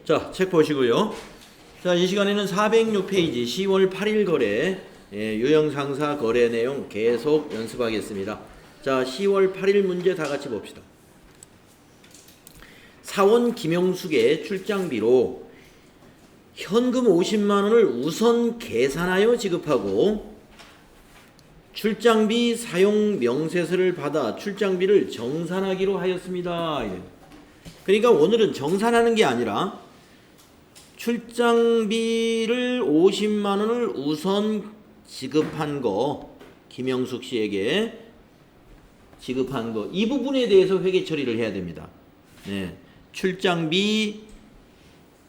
자, 책 보시고요. 자, 이 시간에는 406페이지 10월 8일 거래 유형상사 거래 내용 계속 연습하겠습니다. 자, 10월 8일 문제 다 같이 봅시다. 사원 김영숙의 출장비로 현금 50만 원을 우선 계산하여 지급하고 출장비 사용 명세서를 받아 출장비를 정산하기로 하였습니다. 그러니까 오늘은 정산하는 게 아니라 출장비를 50만 원을 우선 지급한 거, 김영숙 씨에게 지급한 거, 이 부분에 대해서 회계 처리를 해야 됩니다. 네. 출장비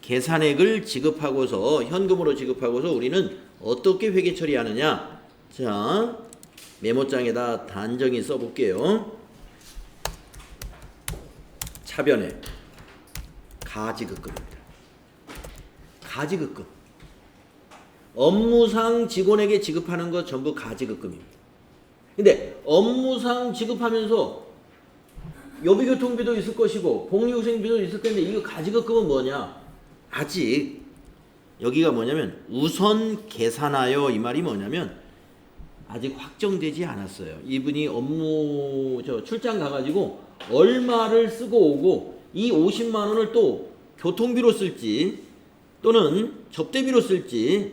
계산액을 지급하고서 현금으로 지급하고서 우리는 어떻게 회계 처리하느냐? 자, 메모장에다 단정히 써볼게요. 차변에 가지급금입니다. 가지급금. 업무상 직원에게 지급하는 거 전부 가지급금입니다. 근데 업무상 지급하면서 여비교통비도 있을 것이고 복리후생비도 있을 건데 이거 가지급금은 뭐냐? 아직 여기가 뭐냐면 우선 계산하여, 이 말이 뭐냐면 아직 확정되지 않았어요. 이분이 출장 가가지고 얼마를 쓰고 오고 이 50만 원을 또 교통비로 쓸지 또는 접대비로 쓸지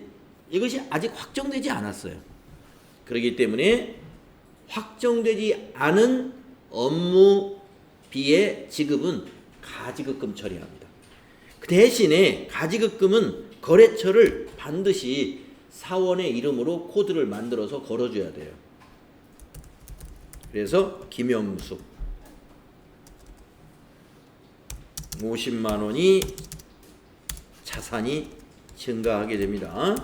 이것이 아직 확정되지 않았어요. 그렇기 때문에 확정되지 않은 업무비의 지급은 가지급금 처리합니다. 그 대신에 가지급금은 거래처를 반드시 사원의 이름으로 코드를 만들어서 걸어줘야 돼요. 그래서 김영숙 50만 원이 자산이 증가하게 됩니다.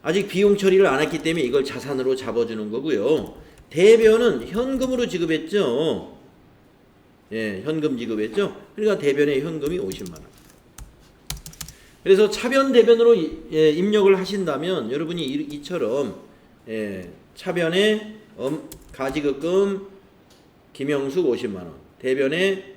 아직 비용 처리를 안 했기 때문에 이걸 자산으로 잡아주는 거고요. 대변은 현금으로 지급했죠. 예, 현금 지급했죠. 그러니까 대변의 현금이 50만 원. 그래서 차변 대변으로 입력을 하신다면 여러분이 이처럼 차변에 가지급금 김영숙 50만 원, 대변에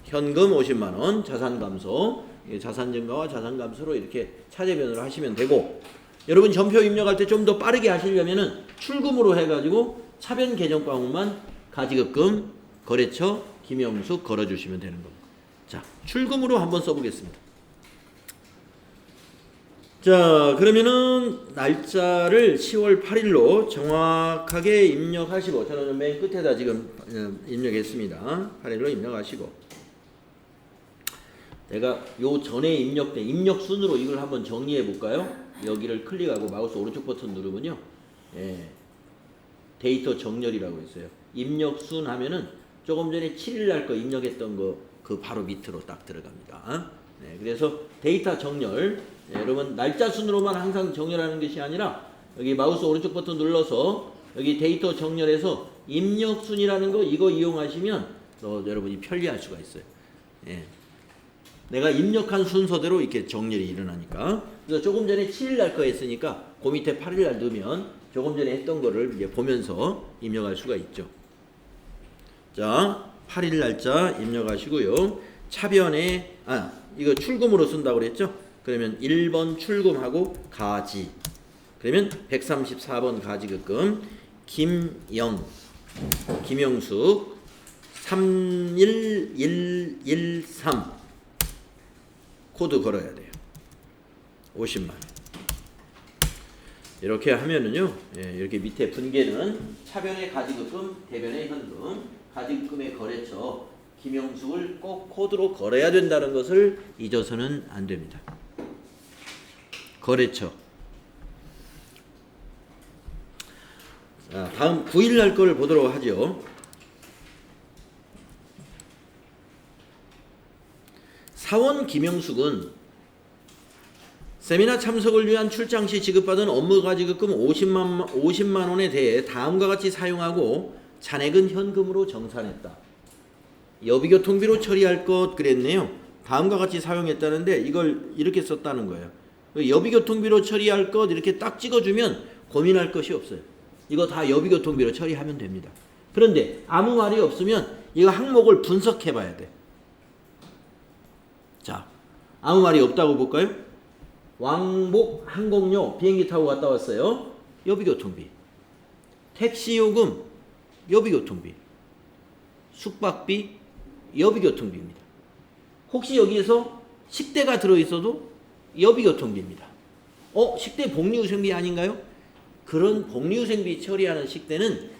현금 50만 원, 자산 감소, 자산 증가와 자산 감소로 이렇게 차대변으로 하시면 되고, 여러분 전표 입력할 때 좀 더 빠르게 하시려면은 출금으로 해가지고 차변 계정 방문만 가지급금 거래처 김영숙 걸어주시면 되는 겁니다. 자, 출금으로 한번 써보겠습니다. 자, 그러면은 날짜를 10월 8일로 정확하게 입력하시고, 저는 맨 끝에다 지금 입력했습니다. 8일로 입력하시고, 내가 요 전에 입력된 입력 순으로 이걸 한번 정리해 볼까요? 여기를 클릭하고 마우스 오른쪽 버튼 누르면요, 데이터 정렬이라고 있어요. 입력 순 하면은 조금 전에 7일 날 거 입력했던 거 그 바로 밑으로 딱 들어갑니다. 네, 그래서 데이터 정렬, 여러분 날짜 순으로만 항상 정렬하는 것이 아니라 여기 마우스 오른쪽 버튼 눌러서 여기 데이터 정렬해서 입력 순이라는 거 이거 이용하시면 여러분이 편리할 수가 있어요. 내가 입력한 순서대로 이렇게 정렬이 일어나니까. 그래서 조금 전에 7일 날 거 했으니까 그 밑에 8일 날 넣으면 조금 전에 했던 거를 이제 보면서 입력할 수가 있죠. 자, 8일 날짜 입력하시고요. 차변에 이거 출금으로 쓴다고 그랬죠? 그러면 1번 출금하고 가지. 그러면 134번 가지급금 김영숙 31113 코드 걸어야 돼요. 50만 원. 이렇게 하면은요, 이렇게 밑에 분계는 차변의 가지급금, 대변의 현금, 가지급금의 거래처 김영숙을 꼭 코드로 걸어야 된다는 것을 잊어서는 안 됩니다. 거래처. 자, 다음 9일 날 거를 보도록 하죠. 사원 김영숙은 세미나 참석을 위한 출장 시 지급받은 업무 가지급금 50만 원에 대해 다음과 같이 사용하고 잔액은 현금으로 정산했다. 여비교통비로 처리할 것 그랬네요. 다음과 같이 사용했다는데 이걸 이렇게 썼다는 거예요. 여비교통비로 처리할 것 이렇게 딱 찍어주면 고민할 것이 없어요. 이거 다 여비교통비로 처리하면 됩니다. 그런데 아무 말이 없으면 이거 항목을 분석해 봐야 돼. 자, 아무 말이 없다고 볼까요? 왕복 항공료 비행기 타고 갔다 왔어요. 여비교통비. 택시요금 여비교통비. 숙박비 여비교통비입니다. 혹시 여기에서 식대가 들어있어도 여비교통비입니다. 식대 복리후생비 아닌가요? 그런 복리후생비 처리하는 식대는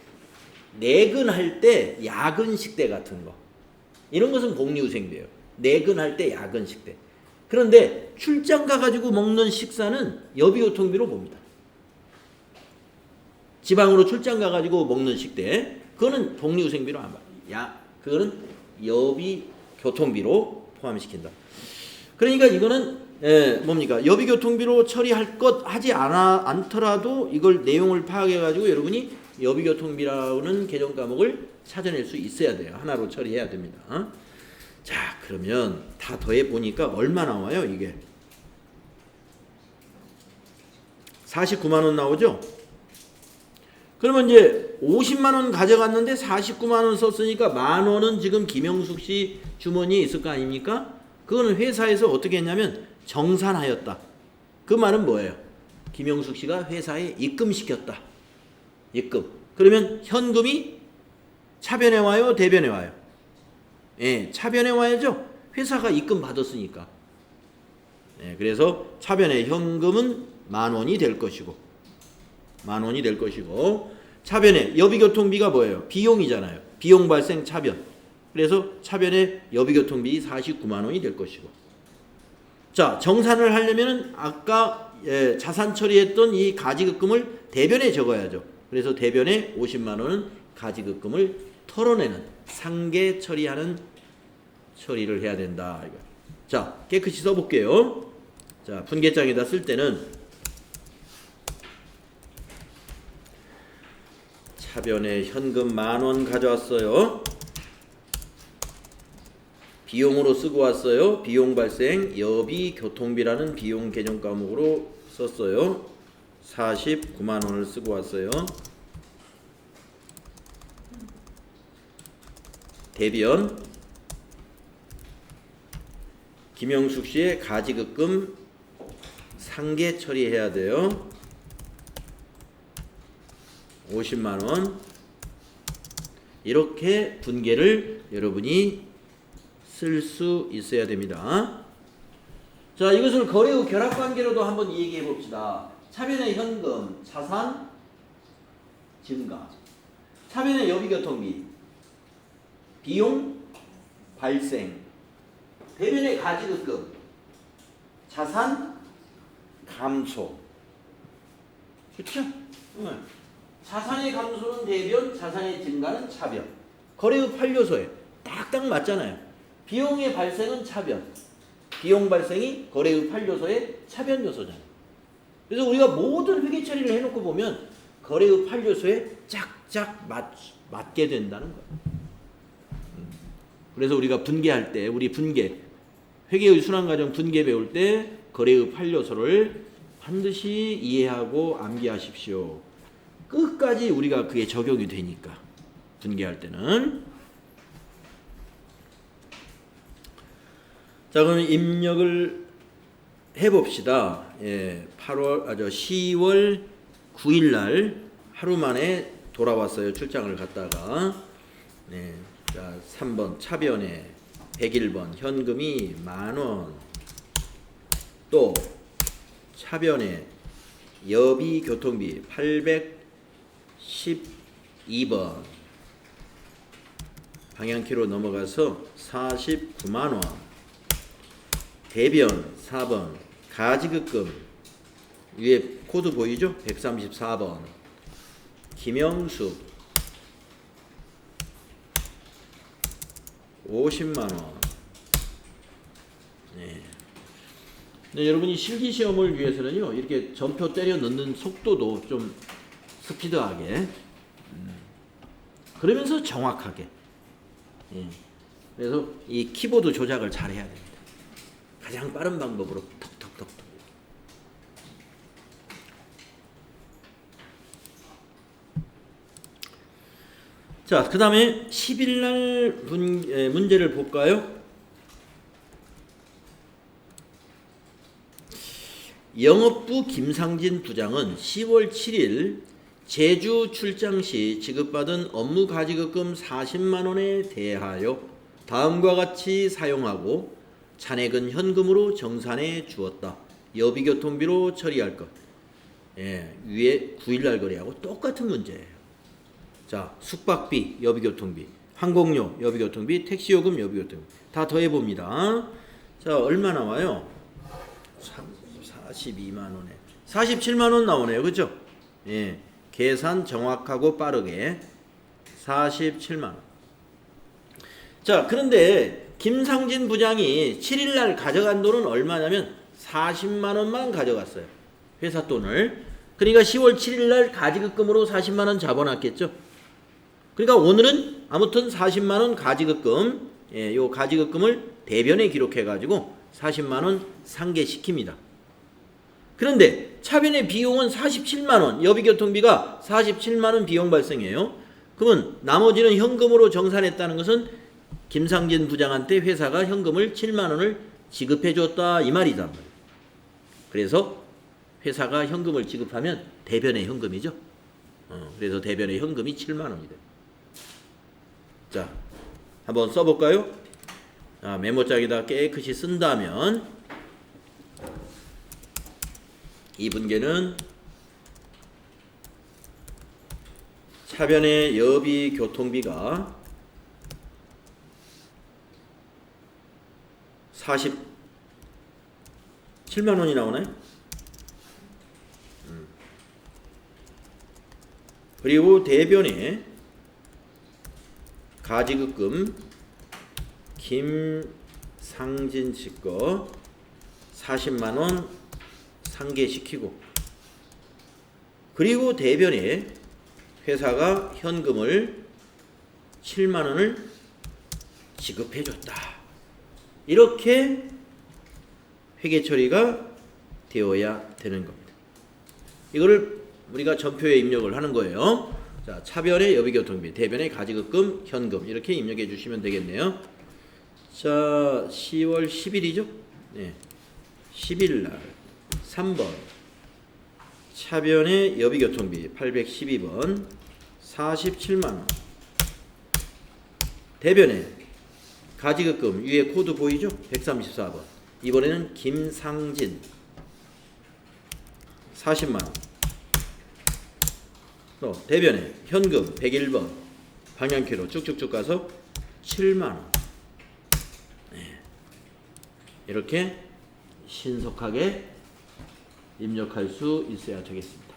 내근할 때 야근 식대 같은 거, 이런 것은 복리후생비예요. 내근할 때 야근 식대. 그런데 출장 가가지고 먹는 식사는 여비교통비로 봅니다. 지방으로 출장 가가지고 먹는 식대, 그거는 복리후생비로 안 봐요. 그거는 여비교통비로 포함시킨다. 그러니까 이거는 뭡니까? 여비교통비로 처리할 것 하지 않더라도 이걸 내용을 파악해가지고 여러분이 여비교통비라는 개정 과목을 찾아낼 수 있어야 돼요. 하나로 처리해야 됩니다. 자, 그러면 다 더해 보니까 얼마 나와요, 이게? 49만 원 나오죠? 그러면 이제 50만 원 가져갔는데 49만 원 썼으니까 만 원은 지금 김영숙 씨 주머니에 있을 거 아닙니까? 그거는 회사에서 어떻게 했냐면 정산하였다. 그 말은 뭐예요? 김영숙 씨가 회사에 입금시켰다. 입금. 그러면 현금이 차변에 와요, 대변에 와요? 예, 차변에 와야죠. 회사가 입금 받았으니까. 예, 그래서 차변에 현금은 만 원이 될 것이고, 차변에 여비교통비가 뭐예요? 비용이잖아요. 비용 발생 차변. 그래서 차변에 여비교통비 49만 원이 될 것이고. 자, 정산을 하려면은 아까 자산 처리했던 이 가지급금을 대변에 적어야죠. 그래서 대변에 50만 원은 가지급금을 털어내는 상계 처리하는 처리를 해야 된다. 자, 깨끗이 써볼게요. 자, 분계장에다 쓸 때는 차변에 현금 만 원 가져왔어요. 비용으로 쓰고 왔어요. 비용 발생 여비교통비라는 비용 개정 과목으로 썼어요. 49만 원을 쓰고 왔어요. 대변 김영숙 씨의 가지급금 상계 처리해야 돼요. 50만 원. 이렇게 분계를 여러분이 쓸 수 있어야 됩니다. 자, 이것을 거래 후 결합관계로도 한번 얘기해 봅시다. 차변의 현금, 자산, 증가. 차변의 여비교통비, 비용, 발생. 대변의 가지급금, 자산, 감소. 그렇죠? 자산의 감소는 대변, 자산의 증가는 차변. 거래 후 판료소에 딱딱 맞잖아요. 비용의 발생은 차변. 비용 발생이 거래 후 판료소의 차변 요소잖아요. 그래서 우리가 모든 회계 처리를 해놓고 보면 거래 후 판료소에 짝짝 맞게 된다는 거예요. 그래서 우리가 분계할 때, 우리 분계, 회계의 순환과정 분계 배울 때 거래 후 판료소를 반드시 이해하고 암기하십시오. 끝까지 우리가 그게 적용이 되니까, 분계할 때는. 자, 그럼 입력을 해봅시다. 10월 9일 날 하루 만에 돌아왔어요. 출장을 갔다가. 자, 3번 차변에 101번 현금이 만원. 또 차변에 여비교통비 812번 방향키로 넘어가서 49만원. 대변 4번 가지급금 위에 코드 보이죠? 134번 김영숙 50만원. 네. 네, 여러분이 실기시험을 위해서는요, 이렇게 전표 때려 넣는 속도도 좀 스피드하게, 그러면서 정확하게. 그래서 이 키보드 조작을 잘 해야 됩니다. 가장 빠른 방법으로 톡톡톡톡. 자, 그 다음에 10일 날 문제를 볼까요? 영업부 김상진 부장은 10월 7일 제주 출장 시 지급받은 업무 가지급금 40만 원에 대하여 다음과 같이 사용하고 잔액은 현금으로 정산해 주었다. 여비교통비로 처리할 것. 예, 위에 9일날 거래하고 똑같은 문제예요. 자, 숙박비, 여비교통비, 항공료, 여비교통비, 택시요금, 여비교통비 다 더해봅니다. 자, 얼마 나와요? 42만 원에 47만 원 나오네요. 그죠? 예, 계산 정확하고 빠르게 47만 원. 자, 그런데 김상진 부장이 7일날 가져간 돈은 얼마냐면 40만 원만 가져갔어요. 회사 돈을. 그러니까 10월 7일날 가지급금으로 40만 원 잡아놨겠죠. 그러니까 오늘은 아무튼 40만 원 가지급금, 예, 요 가지급금을 대변에 기록해가지고 40만 원 상계시킵니다. 그런데 차변의 비용은 47만 원, 여비교통비가 47만 원 비용 발생해요. 그러면 나머지는 현금으로 정산했다는 것은 김상진 부장한테 회사가 현금을 7만 원을 지급해 줬다 이 말이다. 그래서 회사가 현금을 지급하면 대변의 현금이죠. 그래서 대변의 현금이 7만 원이 돼요. 자, 한번 써볼까요? 자, 메모장에다 깨끗이 쓴다면 이 문제는 차변의 여비 교통비가 47만 원이 나오나요? 그리고 대변에 가지급금 김상진 씨 거 40만 원 상계시키고, 그리고 대변에 회사가 현금을 7만 원을 지급해 줬다. 이렇게 회계 처리가 되어야 되는 겁니다. 이거를 우리가 전표에 입력을 하는 거예요. 자, 차변의 여비교통비, 대변의 가지급금, 현금 이렇게 입력해 주시면 되겠네요. 자, 10월 10일이죠? 네. 10일 날 3번 차변의 여비교통비 812번 47만 원. 대변의 가지급금 위에 코드 보이죠? 134번. 이번에는 김상진 40만 원. 또 대변에 현금 101번 방향키로 쭉쭉쭉 가서 7만 원. 네. 이렇게 신속하게 입력할 수 있어야 되겠습니다.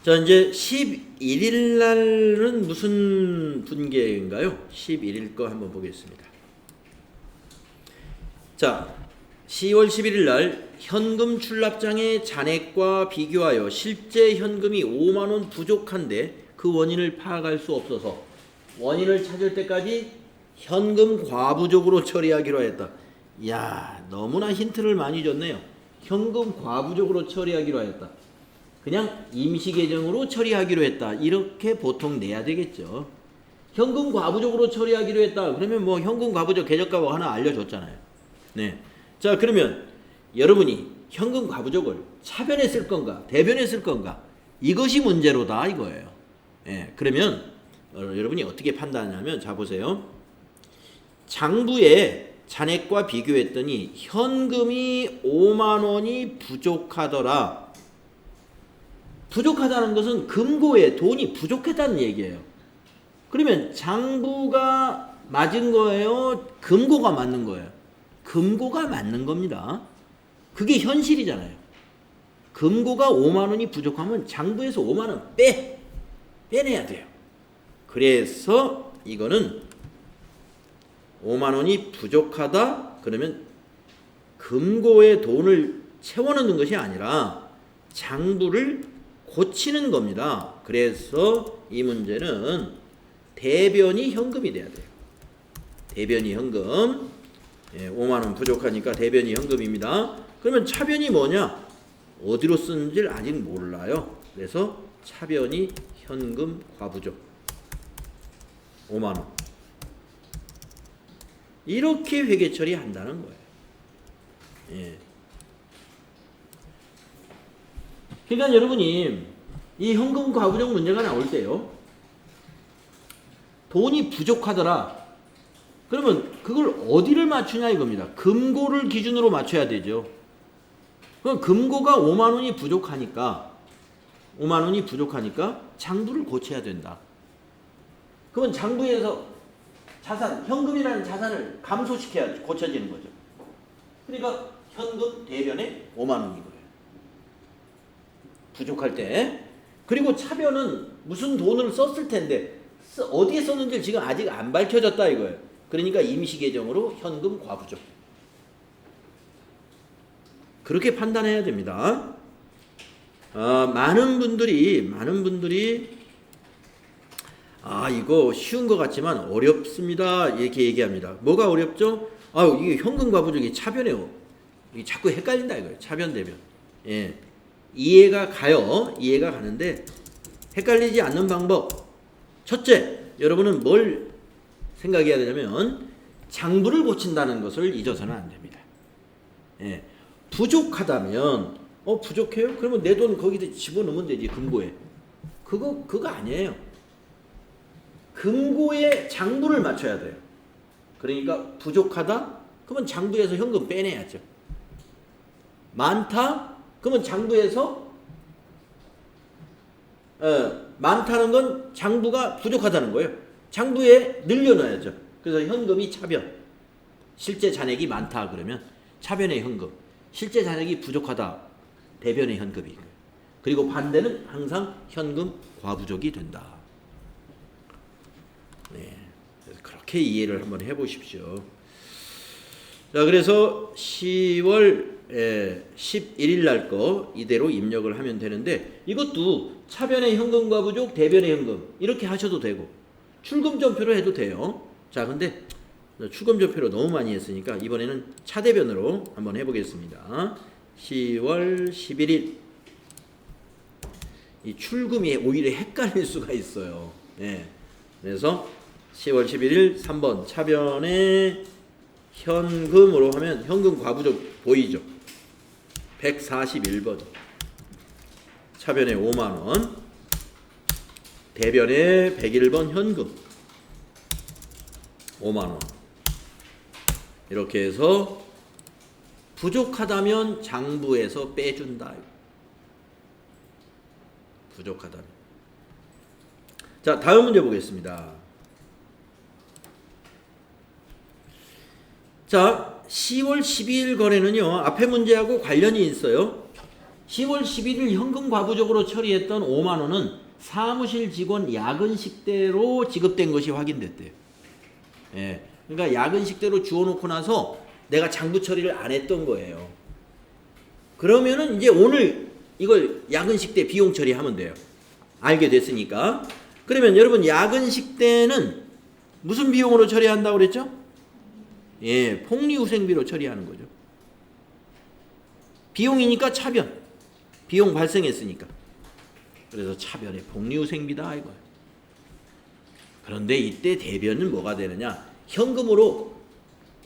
자, 이제 11일 날은 무슨 분계인가요? 11일 거 한번 보겠습니다. 자, 10월 11일 날 현금 출납장의 잔액과 비교하여 실제 현금이 5만 원 부족한데 그 원인을 파악할 수 없어서 원인을 찾을 때까지 현금 과부족으로 처리하기로 했다. 이야, 너무나 힌트를 많이 줬네요. 현금 과부족으로 처리하기로 했다. 그냥 임시계정으로 처리하기로 했다. 이렇게 보통 내야 되겠죠. 현금 과부족으로 처리하기로 했다. 그러면 뭐 현금 과부족 계적값 하나 알려줬잖아요. 네. 자, 그러면 여러분이 현금 과부족을 차변에 쓸 건가 대변에 쓸 건가, 이것이 문제로다 이거예요. 네. 그러면 여러분이 어떻게 판단하냐면, 자 보세요. 장부에 잔액과 비교했더니 현금이 5만 원이 부족하더라. 부족하다는 것은 금고에 돈이 부족했다는 얘기예요. 그러면 장부가 맞은 거예요? 금고가 맞는 거예요? 금고가 맞는 겁니다. 그게 현실이잖아요. 금고가 5만 원이 부족하면 장부에서 5만 원 빼내야 돼요. 그래서 이거는 5만 원이 부족하다 그러면 금고에 돈을 채워넣는 것이 아니라 장부를 고치는 겁니다. 그래서 이 문제는 대변이 현금이 돼야 돼요. 대변이 현금. 5만 원 부족하니까 대변이 현금입니다. 그러면 차변이 뭐냐? 어디로 쓰는지를 아직 몰라요. 그래서 차변이 현금 과부족 5만 원. 이렇게 회계 처리한다는 거예요. 예. 그러니까 여러분이 이 현금 과부족 문제가 나올 때요. 돈이 부족하더라. 그러면 그걸 어디를 맞추냐 이겁니다. 금고를 기준으로 맞춰야 되죠. 그럼 금고가 5만 원이 부족하니까 장부를 고쳐야 된다. 그러면 장부에서 자산, 현금이라는 자산을 감소시켜야 고쳐지는 거죠. 그러니까 현금 대변에 5만 원인 거예요. 부족할 때. 그리고 차변은 무슨 돈을 썼을 텐데 어디에 썼는지 지금 아직 안 밝혀졌다 이거예요. 그러니까 임시계정으로 현금 과부족. 그렇게 판단해야 됩니다. 많은 분들이 이거 쉬운 것 같지만 어렵습니다 이렇게 얘기합니다. 뭐가 어렵죠? 이게 현금 과부족이 차변이에요. 이게 자꾸 헷갈린다 이거예요. 차변 대변. 예. 이해가 가는데 헷갈리지 않는 방법. 첫째, 여러분은 뭘 생각해야 되냐면 장부를 고친다는 것을 잊어서는 안 됩니다. 예. 부족하다면 부족해요? 그러면 내 돈 거기다 집어넣으면 되지. 금고에. 그거 아니에요. 금고에 장부를 맞춰야 돼요. 그러니까 부족하다? 그러면 장부에서 현금 빼내야죠. 많다? 그러면 장부에서 많다는 건 장부가 부족하다는 거예요. 장부에 늘려놔야죠. 그래서 현금이 차변. 실제 잔액이 많다 그러면 차변의 현금. 실제 잔액이 부족하다. 대변의 현금이. 그리고 반대는 항상 현금 과부족이 된다. 네. 그렇게 이해를 한번 해보십시오. 자, 그래서 10월 11일 날 거 이대로 입력을 하면 되는데 이것도 차변의 현금 과부족, 대변의 현금 이렇게 하셔도 되고 출금전표로 해도 돼요. 자, 근데 출금전표로 너무 많이 했으니까 이번에는 차대변으로 한번 해보겠습니다. 10월 11일 이 출금이 오히려 헷갈릴 수가 있어요. 네. 그래서 10월 11일 3번 차변에 현금으로 하면 현금 과부족 보이죠? 141번 차변에 5만원 대변에 101번 현금 5만원 이렇게 해서 부족하다면 장부에서 빼준다. 부족하다면. 자, 다음 문제 보겠습니다. 자, 10월 12일 거래는요. 앞에 문제하고 관련이 있어요. 10월 11일 현금 과부족으로 처리했던 5만 원은 사무실 직원 야근식대로 지급된 것이 확인됐대요. 예. 그러니까 야근식대로 주워놓고 나서 내가 장부 처리를 안 했던 거예요. 그러면은 이제 오늘 이걸 야근식대 비용 처리하면 돼요. 알게 됐으니까. 그러면 여러분 야근식대는 무슨 비용으로 처리한다고 그랬죠? 예, 폭리후생비로 처리하는 거죠. 비용이니까 차변. 비용 발생했으니까. 그래서 차변에 폭리후생비다 이거예요. 그런데 이때 대변은 뭐가 되느냐? 현금으로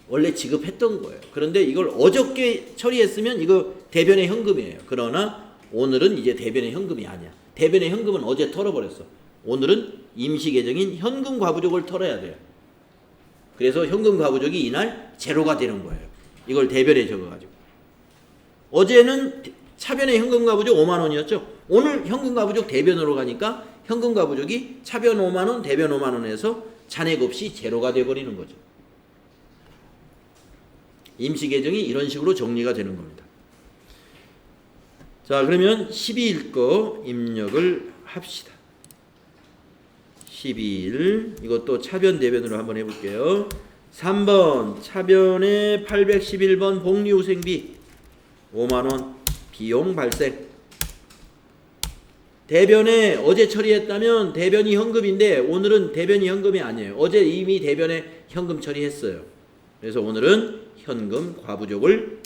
원래 지급했던 거예요. 그런데 이걸 어저께 처리했으면 이거 대변의 현금이에요. 그러나 오늘은 이제 대변의 현금이 아니야. 대변의 현금은 어제 털어버렸어. 오늘은 임시계정인 현금 과부족을 털어야 돼요. 그래서 현금 과부족이 이날 제로가 되는 거예요. 이걸 대변에 적어가지고. 어제는 차변의 현금 과부족 5만 원이었죠. 오늘 현금 과부족 대변으로 가니까 현금 과부족이 차변 5만 원, 대변 5만 원에서 잔액 없이 제로가 돼버리는 거죠. 임시계정이 이런 식으로 정리가 되는 겁니다. 자, 그러면 12일 거 입력을 합시다. 12일 이것도 차변 대변으로 한번 해볼게요. 3번 차변에 811번 복리후생비 5만원 비용 발생. 대변에 어제 처리했다면 대변이 현금인데 오늘은 대변이 현금이 아니에요. 어제 이미 대변에 현금 처리했어요. 그래서 오늘은 현금 과부족을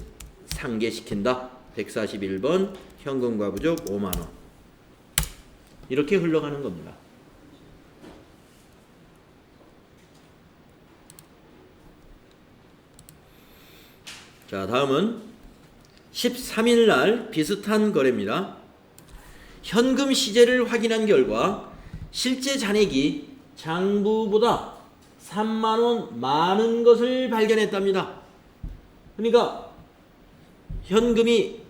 상계시킨다. 141번 현금과 부족 5만원. 이렇게 흘러가는 겁니다. 자, 다음은 13일 날 비슷한 거래입니다. 현금 시제를 확인한 결과 실제 잔액이 장부보다 3만원 많은 것을 발견했답니다. 그러니까 현금이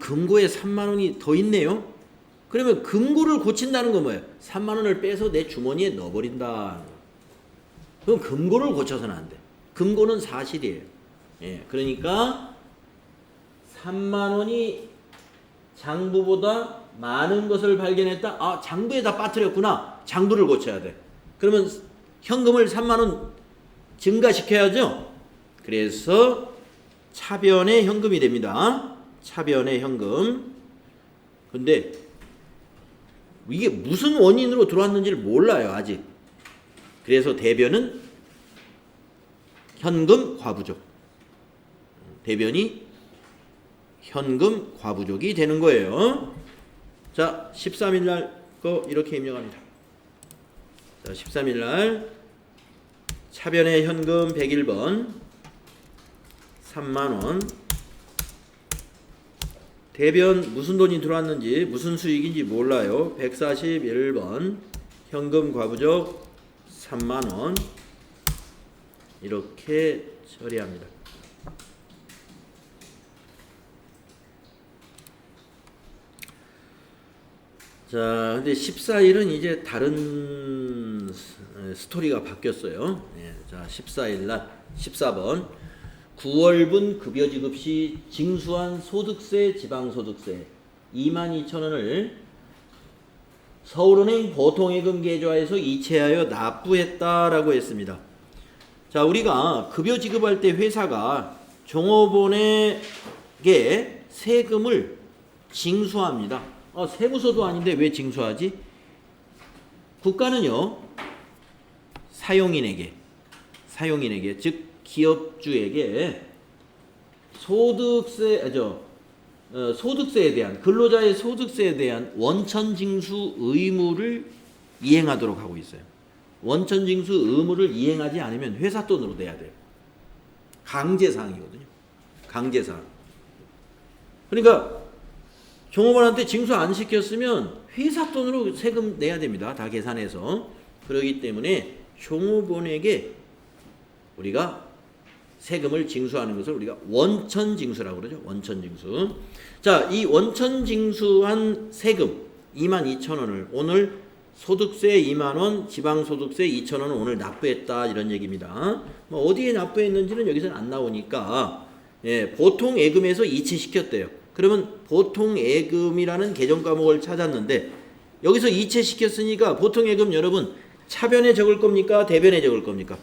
금고에 3만원이 더 있네요. 그러면 금고를 고친다는 건 뭐예요? 3만원을 빼서 내 주머니에 넣어버린다. 그럼 금고를 고쳐서는 안 돼. 금고는 사실이에요. 예, 그러니까 3만원이 장부보다 많은 것을 발견했다. 아, 장부에다 빠뜨렸구나. 장부를 고쳐야 돼. 그러면 현금을 3만원 증가시켜야죠. 그래서 차변의 현금이 됩니다. 차변의 현금. 근데 이게 무슨 원인으로 들어왔는지를 몰라요, 아직. 그래서 대변은 현금 과부족. 대변이 현금 과부족이 되는 거예요. 자, 13일 날 거 이렇게 입력합니다. 자, 13일 날 차변의 현금 101번 3만원. 대변 무슨 돈이 들어왔는지 무슨 수익인지 몰라요. 141번 현금 과부족 3만원. 이렇게 처리합니다. 자, 근데 14일은 이제 다른 스토리가 바뀌었어요. 예, 자, 14일 날 14번 9월분 급여 지급 시 징수한 소득세, 지방소득세 22,000원을 서울은행 보통예금 계좌에서 이체하여 납부했다라고 했습니다. 자, 우리가 급여 지급할 때 회사가 종업원에게 세금을 징수합니다. 세무서도 아닌데 왜 징수하지? 국가는요, 사용인에게 즉 기업주에게 소득세에 대한 근로자의 소득세에 대한 원천 징수 의무를 이행하도록 하고 있어요. 원천 징수 의무를 이행하지 않으면 회사 돈으로 내야 돼요. 강제사항이거든요. 강제사항. 그러니까 종업원한테 징수 안 시켰으면 회사 돈으로 세금 내야 됩니다. 다 계산해서. 그렇기 때문에 종업원에게 우리가 세금을 징수하는 것을 우리가 원천징수라고 그러죠. 원천징수. 자, 이 원천징수한 세금 22,000원을 오늘 소득세 2만원, 지방소득세 2,000원을 오늘 납부했다, 이런 얘기입니다. 뭐 어디에 납부했는지는 여기서는 안 나오니까, 예, 보통 예금에서 이체시켰대요. 그러면 보통 예금이라는 계정 과목을 찾았는데 여기서 이체시켰으니까 보통 예금 여러분 차변에 적을 겁니까? 대변에 적을 겁니까?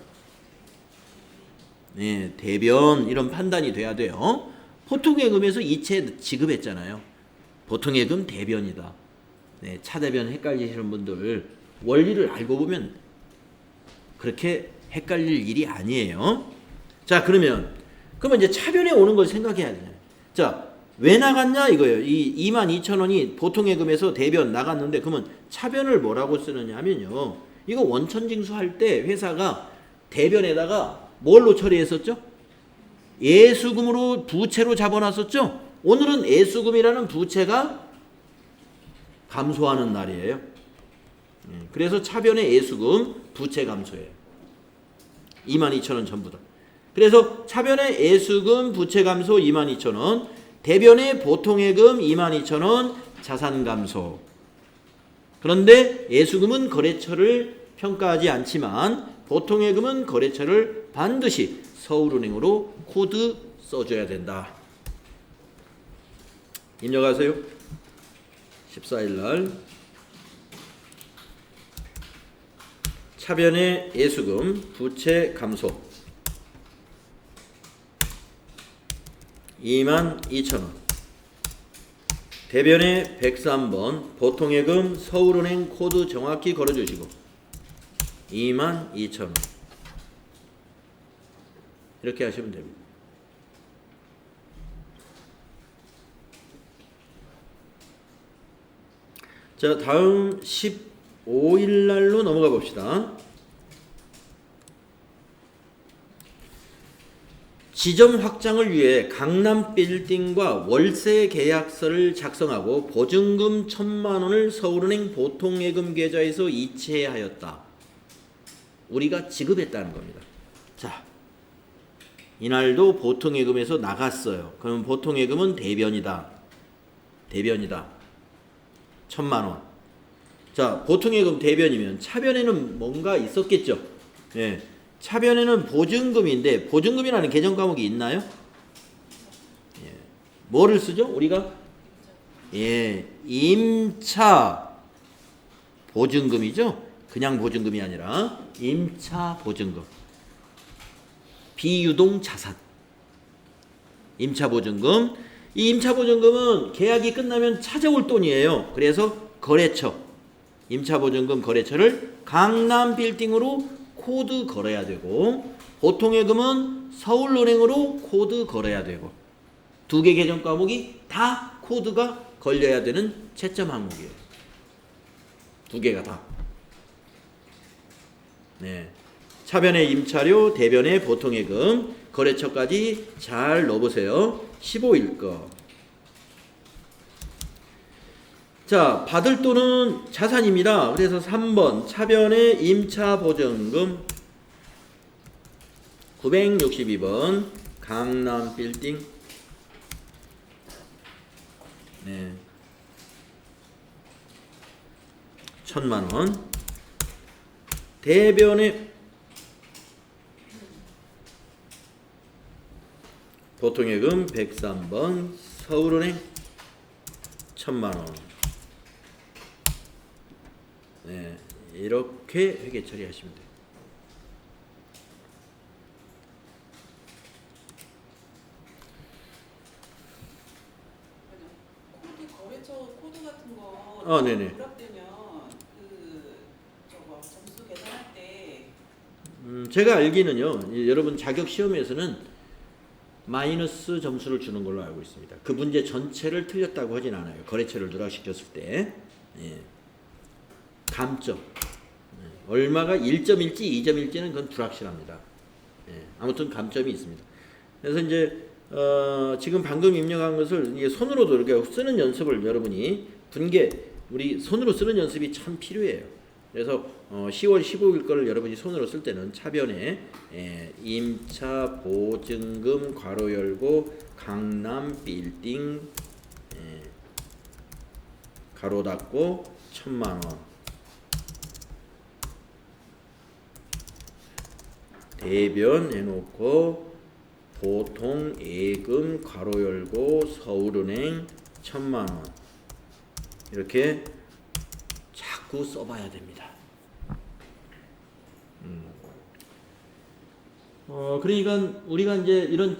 네, 대변, 이런 판단이 돼야 돼요. 보통 예금에서 이체 지급했잖아요. 보통 예금 대변이다. 네, 차대변 헷갈리시는 분들 원리를 알고 보면 그렇게 헷갈릴 일이 아니에요. 자, 그러면 이제 차변에 오는 걸 생각해야 돼요. 자, 왜 나갔냐 이거예요. 이 22,000원이 보통 예금에서 대변 나갔는데 그러면 차변을 뭐라고 쓰느냐 하면요. 이거 원천징수할 때 회사가 대변에다가 뭘로 처리했었죠? 예수금으로 부채로 잡아놨었죠? 오늘은 예수금이라는 부채가 감소하는 날이에요. 그래서 차변의 예수금 부채 감소예요. 22,000원 전부 다. 그래서 차변의 예수금 부채 감소 22,000원, 대변의 보통예금 22,000원 자산 감소. 그런데 예수금은 거래처를 평가하지 않지만 보통예금은 거래처를 반드시 서울은행으로 코드 써줘야 된다. 입력하세요. 14일 날 차변의 예수금 부채 감소 22,000원. 대변의 103번 보통예금 서울은행 코드 정확히 걸어주시고 22,000원. 이렇게 하시면 됩니다. 자, 다음 15일 날로 넘어가 봅시다. 지점 확장을 위해 강남 빌딩과 월세 계약서를 작성하고 보증금 1,000만 원을 서울은행 보통예금 계좌에서 이체하였다. 우리가 지급했다는 겁니다. 자, 이날도 보통예금에서 나갔어요. 그럼 보통예금은 대변이다. 1,000만 원. 자, 보통예금 대변이면 차변에는 뭔가 있었겠죠. 예. 차변에는 보증금인데 보증금이라는 개정 과목이 있나요? 예. 뭐를 쓰죠? 우리가 임차 보증금이죠. 그냥 보증금이 아니라 임차 보증금. 비유동 자산. 임차 보증금. 이 임차 보증금은 계약이 끝나면 찾아올 돈이에요. 그래서 거래처. 임차 보증금 거래처를 강남 빌딩으로 코드 걸어야 되고 보통예금은 서울은행으로 코드 걸어야 되고 두 개 개정 과목이 다 코드가 걸려야 되는 채점 항목이에요. 두 개가 다. 네. 차변의 임차료, 대변의 보통예금, 거래처까지 잘 넣어보세요. 15일 거. 자, 받을 돈은 자산입니다. 그래서 3번 차변의 임차 보증금 962번 강남 빌딩 네. 1,000만 원. 대변의 보통예금 103번 서울은행 1,000만 원. 네, 이렇게 회계 처리하시면 돼요. 코드 거래처 코드 같은 거 네네. 부랍되면 그 저거 점수 계산할 때 제가 알기는요, 여러분 자격 시험에서는 마이너스 점수를 주는 걸로 알고 있습니다. 그 문제 전체를 틀렸다고 하진 않아요. 거래처를 누락시켰을 때. 예. 감점. 얼마가 1점일지 2점일지는 그건 불확실합니다. 아무튼 감점이 있습니다. 그래서 이제 지금 방금 입력한 것을 이게 손으로도 이렇게 쓰는 연습을 여러분이 분계 우리 손으로 쓰는 연습이 참 필요해요. 그래서 10월 15일 거를 여러분이 손으로 쓸 때는 차변에 임차 보증금 괄호 열고 강남 빌딩 가로 닫고 1,000만 원. 대변 해놓고 보통 예금 괄호 열고 서울은행 1,000만 원 이렇게 자꾸 써봐야 됩니다. 그러니까 우리가 이제 이런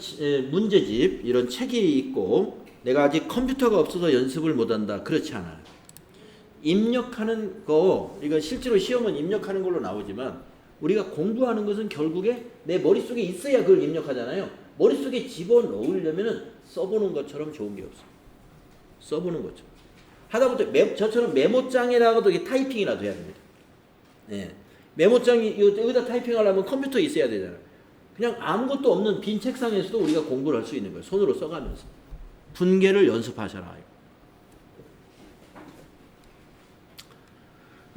문제집 이런 책이 있고 내가 아직 컴퓨터가 없어서 연습을 못한다 그렇지 않아요. 입력하는 거 이거 실제로 시험은 입력하는 걸로 나오지만 우리가 공부하는 것은 결국에 내 머릿속에 있어야 그걸 입력하잖아요. 머릿속에 집어넣으려면 써보는 것처럼 좋은 게 없어요. 써보는 것처럼. 하다못해 저처럼 메모장에다가도 이게 타이핑이라도 해야 됩니다. 네. 메모장이 여기다 타이핑하려면 컴퓨터 있어야 되잖아요. 그냥 아무것도 없는 빈 책상에서도 우리가 공부를 할 수 있는 거예요. 손으로 써가면서. 분계를 연습하셔라.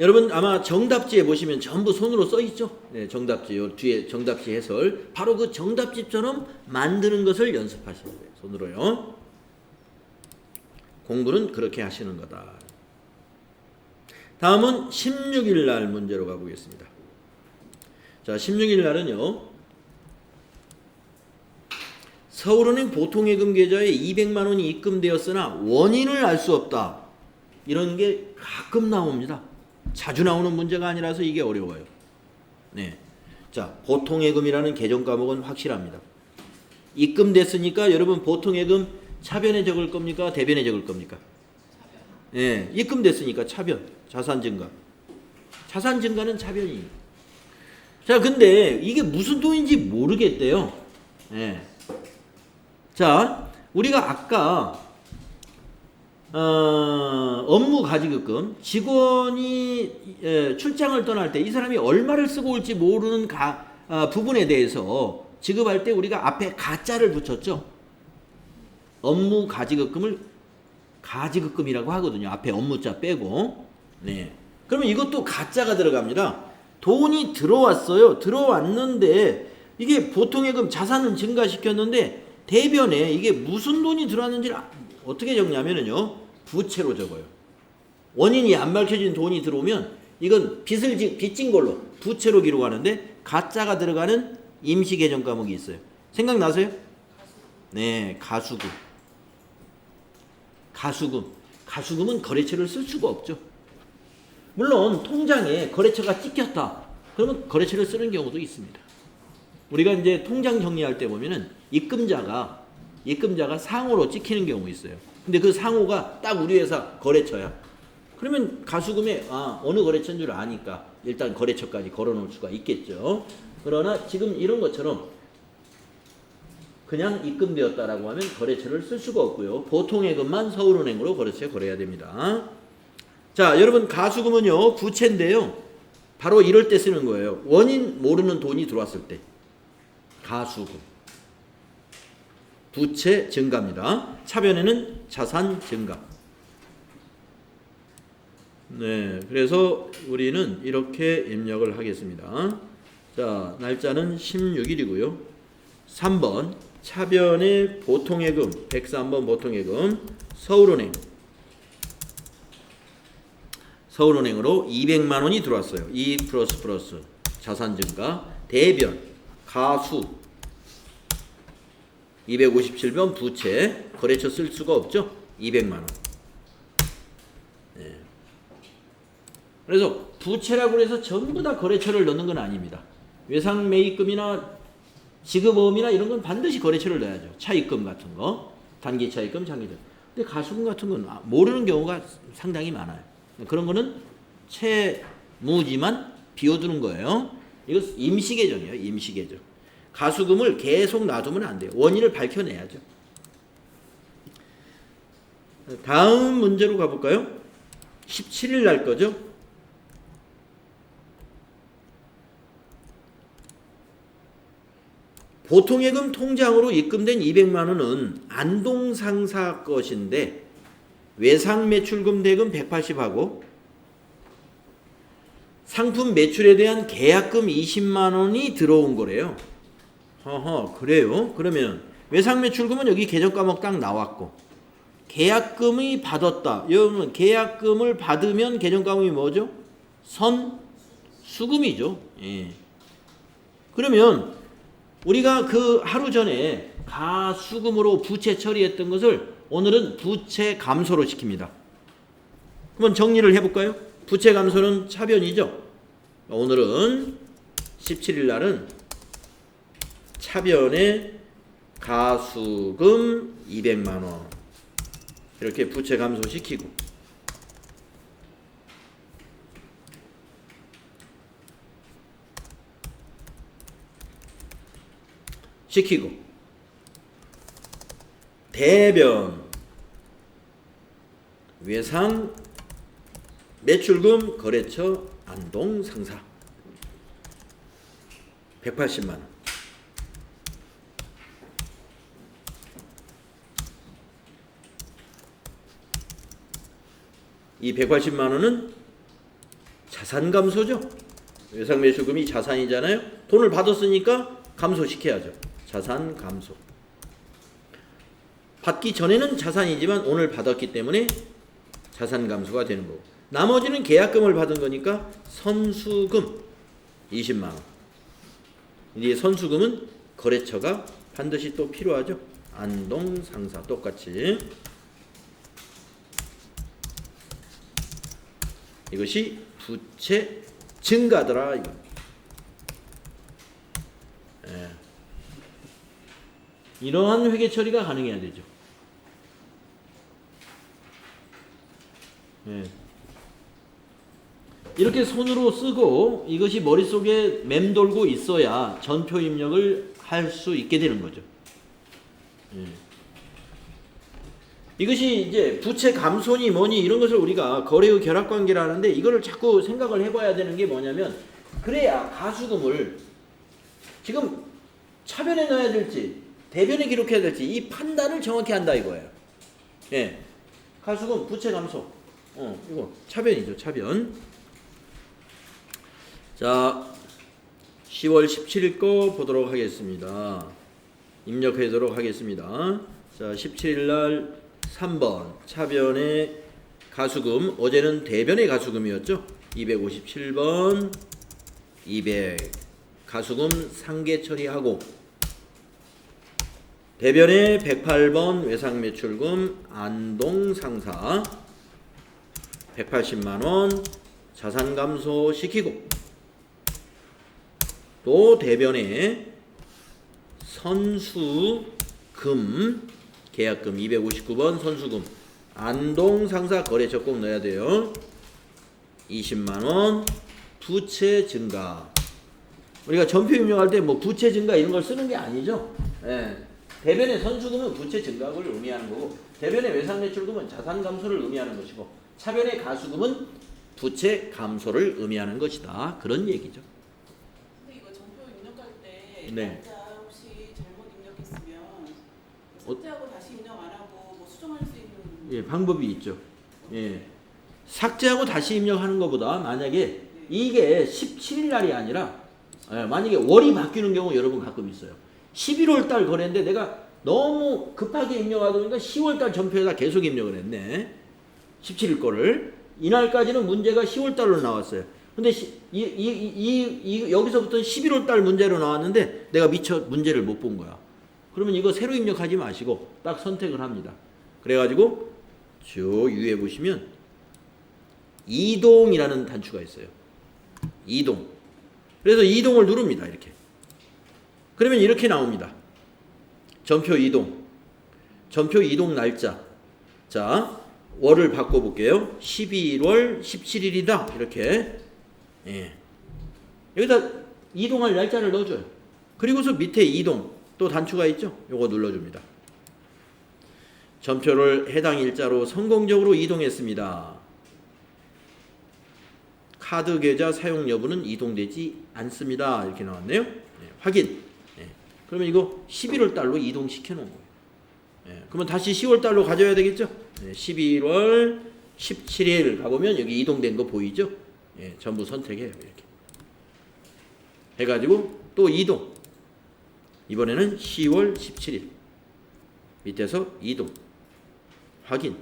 여러분 아마 정답지에 보시면 전부 손으로 써 있죠. 네, 정답지 요 뒤에 정답지 해설 바로 그 정답집처럼 만드는 것을 연습하시는 거예요. 손으로요. 공부는 그렇게 하시는 거다. 다음은 16일 날 문제로 가보겠습니다. 자, 16일 날은요. 서울은행 보통예금 계좌에 200만 원이 입금되었으나 원인을 알 수 없다. 이런 게 가끔 나옵니다. 자주 나오는 문제가 아니라서 이게 어려워요. 네. 자, 보통예금이라는 개정 과목은 확실합니다. 입금됐으니까 여러분 보통예금 차변에 적을 겁니까? 대변에 적을 겁니까? 네. 입금됐으니까 차변, 자산 증가. 자산 증가는 차변이에요. 자, 근데 이게 무슨 돈인지 모르겠대요. 네. 자, 우리가 아까 업무 가지급금. 직원이 출장을 떠날 때 이 사람이 얼마를 쓰고 올지 모르는 부분에 대해서 지급할 때 우리가 앞에 가짜를 붙였죠. 업무 가지급금을 가지급금이라고 하거든요. 앞에 업무자 빼고. 네. 그러면 이것도 가짜가 들어갑니다. 돈이 들어왔어요. 들어왔는데 이게 보통예금 자산은 증가시켰는데 대변에 이게 무슨 돈이 들어왔는지를 어떻게 적냐면요. 부채로 적어요. 원인이 안 밝혀진 돈이 들어오면 이건 빚진 걸로 부채로 기록하는데 가짜가 들어가는 임시계정 과목이 있어요. 생각나세요? 네, 가수금. 가수금은 거래처를 쓸 수가 없죠. 물론 통장에 거래처가 찍혔다. 그러면 거래처를 쓰는 경우도 있습니다. 우리가 이제 통장 정리할 때 보면은 입금자가 상호로 찍히는 경우 있어요. 근데 그 상호가 딱 우리 회사 거래처야. 그러면 가수금에 어느 거래처인 줄 아니까 일단 거래처까지 걸어놓을 수가 있겠죠. 그러나 지금 이런 것처럼 그냥 입금되었다라고 하면 거래처를 쓸 수가 없고요. 보통예금만 서울은행으로 거래처에 거래해야 됩니다. 자, 여러분 가수금은요 부채인데요. 바로 이럴 때 쓰는 거예요. 원인 모르는 돈이 들어왔을 때. 가수금. 부채 증가입니다. 차변에는 자산 증가. 네, 그래서 우리는 이렇게 입력을 하겠습니다. 자, 날짜는 16일이고요. 3번 차변의 보통예금 103번 보통예금 서울은행으로 200만 원이 들어왔어요. 2 플러스 자산 증가. 대변 가수 257번 부채 거래처 쓸 수가 없죠. 200만 원. 네. 그래서 부채라고 해서 전부 다 거래처를 넣는 건 아닙니다. 외상매입금이나 지급어음이나 이런 건 반드시 거래처를 넣어야죠. 차입금 같은 거, 단기 차입금, 장기적. 근데 가수금 같은 건 모르는 경우가 상당히 많아요. 그런 거는 채무지만 비워두는 거예요. 이거 임시계정이에요. 임시계정. 가수금을 계속 놔두면 안 돼요. 원인을 밝혀내야죠. 다음 문제로 가볼까요? 17일 날 거죠. 보통예금 통장으로 입금된 200만 원은 안동상사 것인데 외상매출금 대금 180하고 상품 매출에 대한 계약금 20만 원이 들어온 거래요. 그래요? 그러면 외상매출금은 여기 계정과목 딱 나왔고 계약금이 받았다. 여러분 계약금을 받으면 계정과목이 뭐죠? 선수금이죠. 예. 그러면 우리가 그 하루 전에 가수금으로 부채 처리했던 것을 오늘은 부채 감소로 시킵니다. 한번 정리를 해볼까요? 부채 감소는 차변이죠. 오늘은 17일 날은 차변에 가수금 200만 원 이렇게 부채 감소시키고 대변 외상 매출금 거래처 안동 상사 180만 원. 이 180만 원은 자산 감소죠. 외상 매출금이 자산이잖아요. 돈을 받았으니까 감소시켜야죠. 자산 감소. 받기 전에는 자산이지만 오늘 받았기 때문에 자산 감소가 되는 거고. 나머지는 계약금을 받은 거니까 선수금 20만 원. 이제 선수금은 거래처가 반드시 또 필요하죠. 안동 상사 똑같이. 이것이 부채 증가더라 이거. 예. 이러한 회계 처리가 가능해야 되죠. 예. 이렇게 손으로 쓰고 이것이 머릿속에 맴돌고 있어야 전표 입력을 할 수 있게 되는 거죠. 예. 이것이 이제 부채 감소니 뭐니 이런 것을 우리가 거래의 결합관계라 하는데 이거를 자꾸 생각을 해봐야 되는 게 뭐냐면 그래야 가수금을 지금 차변에 넣어야 될지 대변에 기록해야 될지 이 판단을 정확히 한다 이거예요. 예, 가수금 부채 감소. 이거 차변이죠, 차변. 자, 10월 17일 거 보도록 하겠습니다. 입력하도록 하겠습니다. 자, 17일 날 3번 차변의 가수금, 어제는 대변의 가수금이었죠. 257번 200 가수금 상계 처리하고 대변의 108번 외상매출금 안동상사 180만원 자산 감소시키고 또 대변의 선수금 계약금 259번 선수금 안동상사 거래처 꼭 넣어야 돼요. 20만원 부채 증가. 우리가 전표 입력할 때 뭐 부채 증가 이런 걸 쓰는 게 아니죠. 예. 대변의 선수금은 부채 증가를 의미하는 거고 대변의 외상매출금은 자산 감소를 의미하는 것이고 차변의 가수금은 부채 감소를 의미하는 것이다. 그런 얘기죠. 근데 이거 전표 입력할 때 네. 날짜 혹시 잘못 입력했으면 삭제하고 다시 입력 안 하고 뭐 수정할 수 있는 예, 방법이 있죠. 예. 삭제하고 다시 입력하는 것보다 만약에 이게 17일 날이 아니라 만약에 월이 바뀌는 경우 여러분 가끔 있어요. 11월 달 거래인데 내가 너무 급하게 입력하다 보니까 10월 달 전표에다 계속 입력을 했네. 17일 거를. 이날까지는 문제가 10월 달로 나왔어요. 근데 여기서부터 11월 달 문제로 나왔는데 내가 미처 문제를 못 본 거야. 그러면 이거 새로 입력하지 마시고 딱 선택을 합니다. 그래가지고 쭉 위에 보시면 이동이라는 단추가 있어요. 이동. 그래서 이동을 누릅니다. 이렇게. 그러면 이렇게 나옵니다. 전표 이동. 전표 이동 날짜. 자, 월을 바꿔볼게요. 11월 17일이다. 이렇게. 예. 여기다 이동할 날짜를 넣어줘요. 그리고서 밑에 이동. 또 단추가 있죠? 요거 눌러줍니다. 전표를 해당 일자로 성공적으로 이동했습니다. 카드 계좌 사용 여부는 이동되지 않습니다. 이렇게 나왔네요. 네, 확인. 네. 그러면 이거 11월 달로 이동시켜 놓은 거예요. 네, 그러면 다시 10월 달로 가져야 되겠죠? 네, 11월 17일 가보면 여기 이동된 거 보이죠? 네, 전부 선택해요. 이렇게. 해가지고 또 이동. 이번에는 10월 17일. 밑에서 이동. 확인.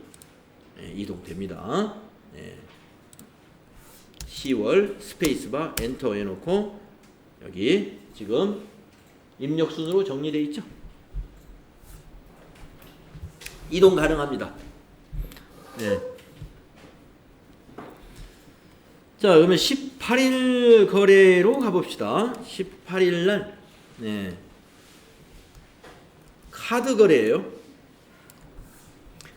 네, 이동됩니다. 네. 10월 스페이스바 엔터 해놓고 여기 지금 입력 순으로 정리되어 있죠. 이동 가능합니다. 네. 자, 그러면 18일 거래로 가봅시다. 18일 날 네. 카드 거래예요.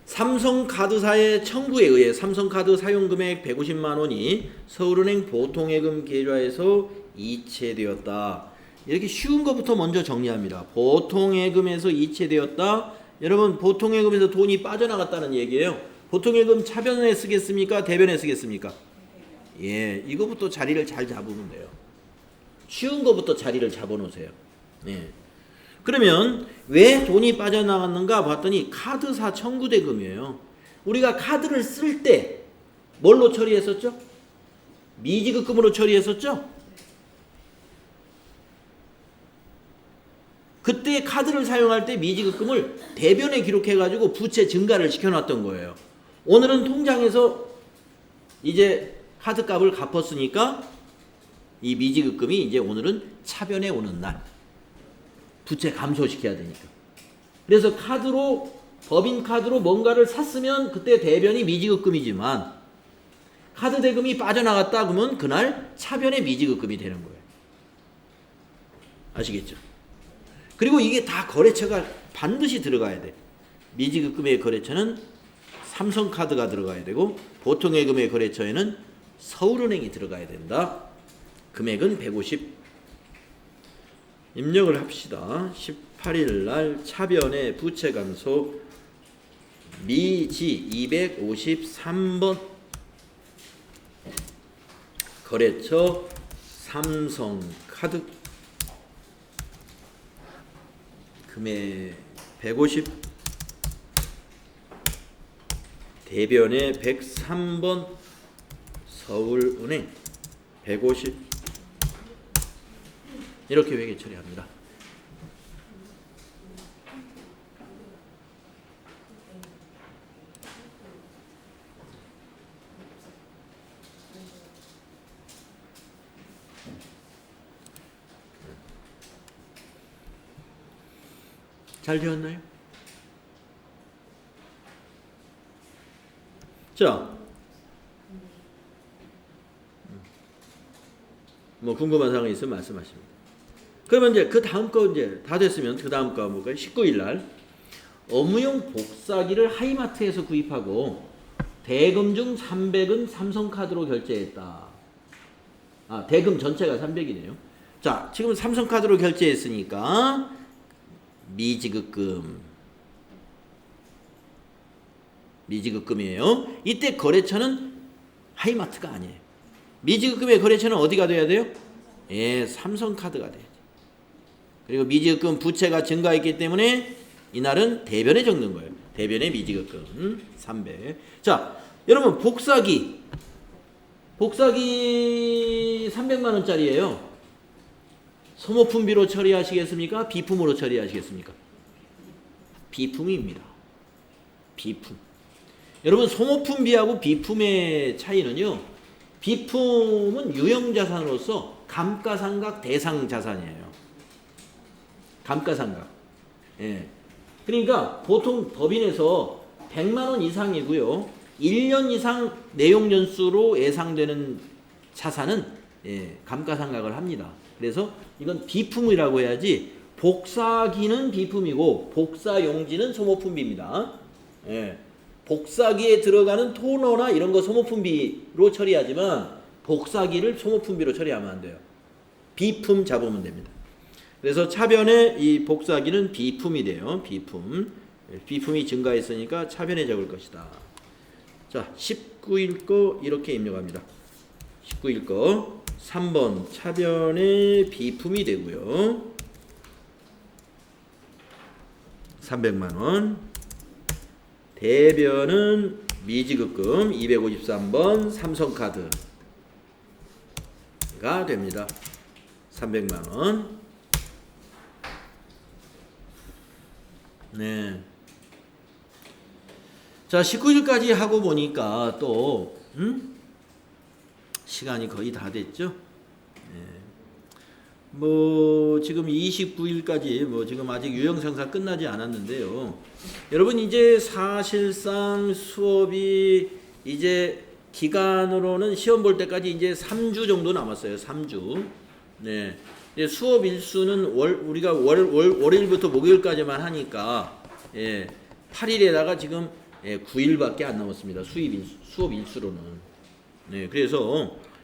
삼성카드사의 청구에 의해 삼성카드 사용금액 150만 원이 서울은행 보통예금 계좌에서 이체되었다. 이렇게 쉬운 것부터 먼저 정리합니다. 보통예금에서 이체되었다. 여러분 보통예금에서 돈이 빠져나갔다는 얘기예요. 보통예금 차변에 쓰겠습니까? 대변에 쓰겠습니까? 예, 이거부터 자리를 잘 잡으면 돼요. 쉬운 것부터 자리를 잡아놓으세요. 예. 그러면 왜 돈이 빠져나갔는가 봤더니 카드사 청구대금이에요. 우리가 카드를 쓸 때 뭘로 처리했었죠? 미지급금으로 처리했었죠? 그때 카드를 사용할 때 미지급금을 대변에 기록해가지고 부채 증가를 시켜놨던 거예요. 오늘은 통장에서 이제 카드값을 갚았으니까 이 미지급금이 이제 오늘은 차변에 오는 날 부채 감소시켜야 되니까. 그래서 카드로 법인카드로 뭔가를 샀으면 그때 대변이 미지급금이지만 카드 대금이 빠져나갔다 그러면 그날 차변의 미지급금이 되는 거예요. 아시겠죠? 그리고 이게 다 거래처가 반드시 들어가야 돼. 미지급금의 거래처는 삼성카드가 들어가야 되고 보통예금의 거래처에는 서울은행이 들어가야 된다. 금액은 150 입력을 합시다. 18일 날 차변의 부채 감소 미지 253번 거래처 삼성카드 금액 150 대변에 103번 서울은행 150 이렇게 회계 처리합니다. 잘 되었나요? 자, 뭐 궁금한 사항이 있으면 말씀하십니다. 그러면 이제 그 다음 거 이제 다 됐으면 그 다음 거 뭐가 19일 날 업무용 복사기를 하이마트에서 구입하고 대금 중 300은 삼성카드로 결제했다. 아, 대금 전체가 300이네요. 자, 지금 삼성카드로 결제했으니까 미지급금이에요. 이때 거래처는 하이마트가 아니에요. 미지급금의 거래처는 어디가 돼야 돼요? 예, 삼성카드가 돼야죠. 그리고 미지급금 부채가 증가했기 때문에 이날은 대변에 적는 거예요. 대변에 미지급금 300. 자, 여러분 복사기 300만 원짜리예요. 소모품비로 처리하시겠습니까? 비품으로 처리하시겠습니까? 비품입니다. 비품. 여러분 소모품비하고 비품의 차이는요. 비품은 유형자산으로서 감가상각 대상자산이에요. 감가상각. 예. 그러니까 보통 법인에서 100만 원 이상이고요. 1년 이상 내용연수로 예상되는 자산은 감가상각을 합니다. 그래서 이건 비품이라고 해야지 복사기는 비품이고 복사용지는 소모품비입니다. 예. 복사기에 들어가는 토너나 이런 거 소모품비로 처리하지만 복사기를 소모품비로 처리하면 안 돼요. 비품 잡으면 됩니다. 그래서 차변에 이 복사기는 비품이 돼요. 비품이 증가했으니까 차변에 적을 것이다. 자, 19일 거 이렇게 입력합니다. 19일 거 3번 차변에 비품이 되고요. 300만 원. 대변은 미지급금 253번 삼성카드가 됩니다. 300만 원. 네. 자, 19일까지 하고 보니까 또 시간이 거의 다 됐죠. 네. 뭐 지금 29일까지 뭐 지금 아직 유형상사 끝나지 않았는데요. 여러분 이제 사실상 수업이 이제 기간으로는 시험 볼 때까지 이제 3주 정도 남았어요. 3주. 네. 수업 일수는 우리가 월요일부터 목요일까지만 하니까 8일에다가 지금 9일밖에 안 남았습니다. 수업 일수로는. 네. 그래서